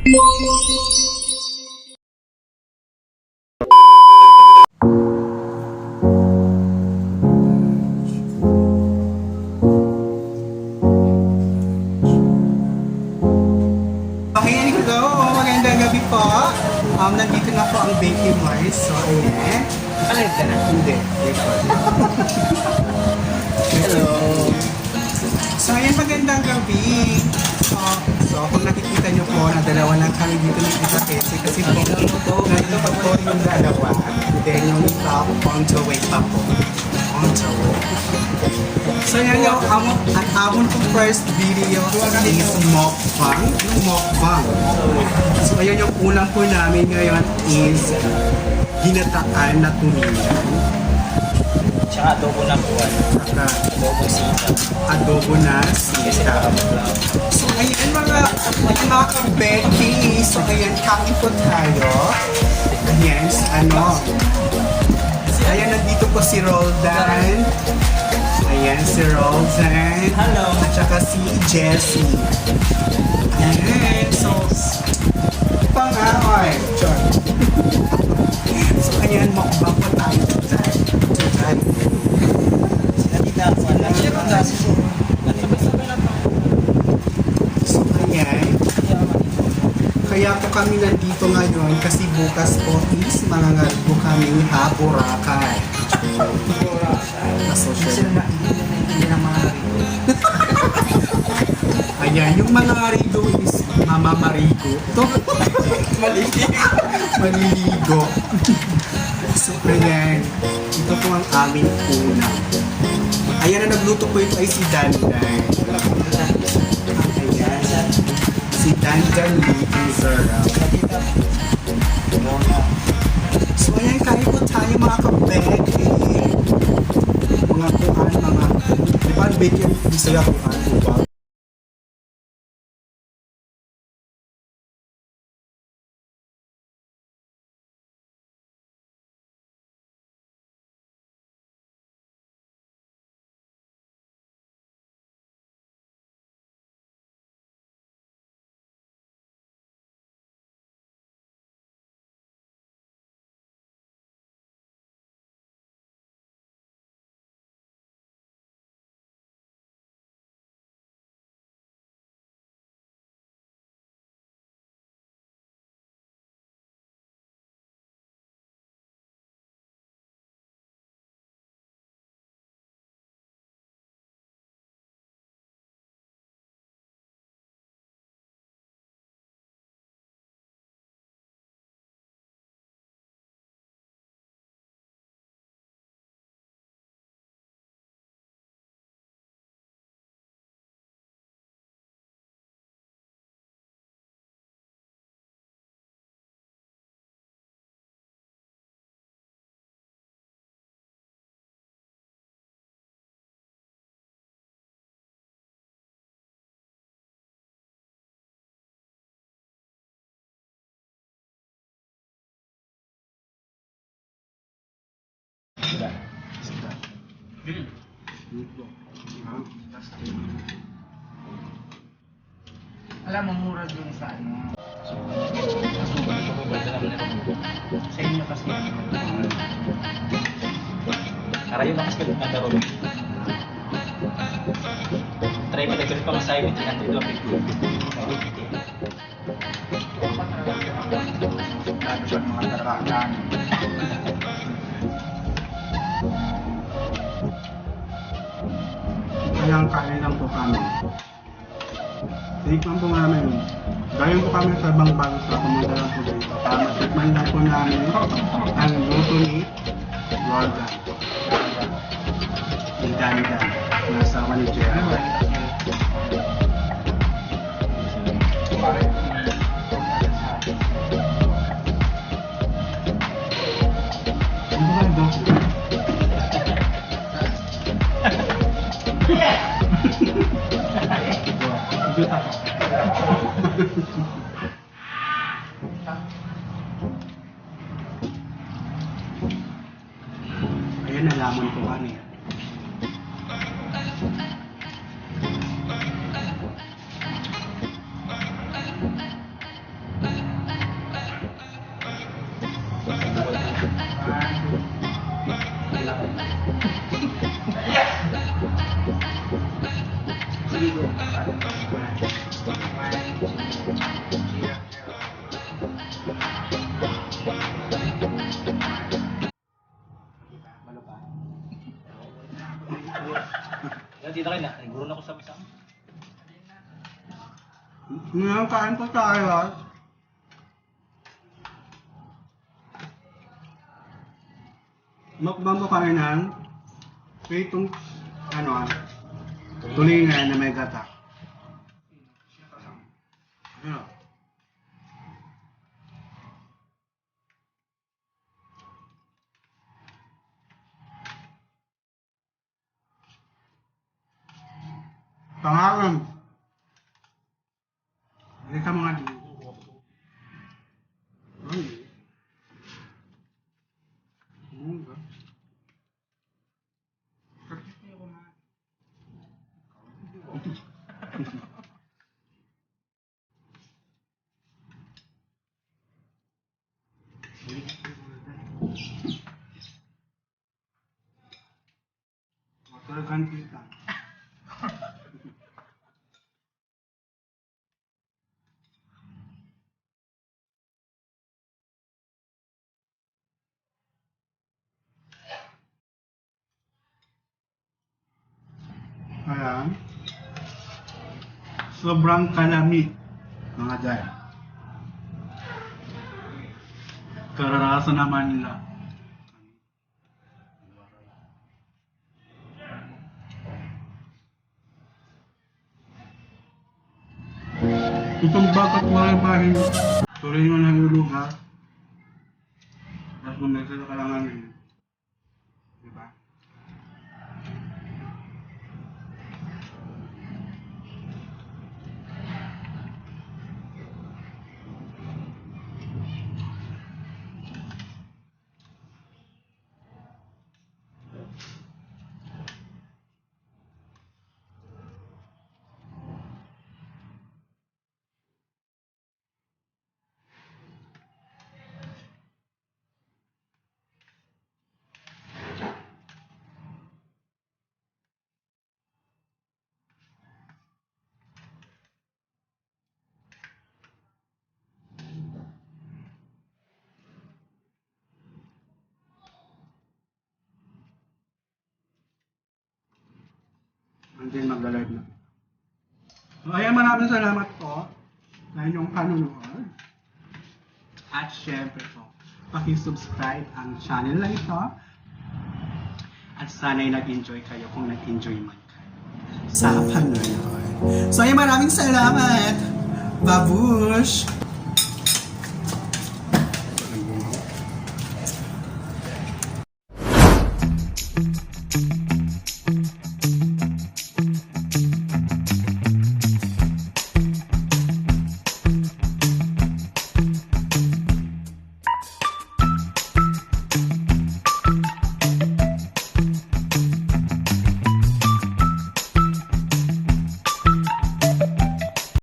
Okay, hello! Magandang gabi po. Nandito na po ang Baby Mars. So, ayan. Alive ka na? Hindi. Hello! So, ayan, magandang gabi. So, kung nakikita nyo po na dalawa lang kami dito ng isa kasi po, nandito pa po yung dalawa. Then, yung isa po on the way pa po. On the way. So, yan yung ang amon kong first video is mukbang. Yung mukbang. So, ayan yung ulam po namin ngayon is ginataan na tulingan. Tsaka adobo na buwan. Saka Adobo sitaw. adobo na Kasi sitaw. nakakabulaw. So, ayan mga ka-Becky. So, ayan, kain po tayo. Ayan, ayan, nandito po si Roldan. Ayan, si Roldan. Hello. At saka si Jessie. Ayan, so, pangaoy. Chor. So, ayan, mukbang po tayo today. Sila tita ako. Sabay-sabay na pa. So, ayan. Kaya po kami nandito ngayon kasi bukas po is mangangarbo kami ha, Boracay. Sila na hindi na mga rito. Ayan, yung mga Marigo is Mama Marigo. Ito, maliligo. So, ayan. Ito po ang aming una. Ayan na nagluto po ito ay si Dandan. Ayan. Si Dandan Living Syrup. So, ayan, kain po tayo mga kabeke. Mga kuhan, di ba, bake yung bisaya kuhan, di ba? Alam mo, mura dun sa ano. Sa inyo kasi. Karayo na kasi kung nagkaroon. Try mo na pa masaya with 300 lang. Ano ba mga tarakan? Kaya kain lang po kami. Tinikman po namin. Galing po kami sa ibang bansa, pumunta lang po dito. Para matikman lang po namin ang luto ni Roldan. Ni Dandan. Nasama ni Jerry. Ano ba ito? Cute ako. Ayan, nalaman ko ano yan. Ngayon, kain po tayo. Mukbang ko kami ng pritong, tulingan na may gata. Ano? Pangalan. Hindi ka mga dito. Ay. Ano ba? Matalagan kita. Kaya, sobrang kalamig, mga day. Karanasan naman nila. Itong bakat mga bahin, tuloy mo ng lugar. Tapos bumalik sa kalangan nila. Diba? And then magla-live na. So, ayan, maraming salamat po sa inyong panunood. At syempre po, paki-subscribe ang channel na ito. At sana'y nag-enjoy kayo kung nag-enjoy man kayo sa panonood. So, ayan, maraming salamat! Babush!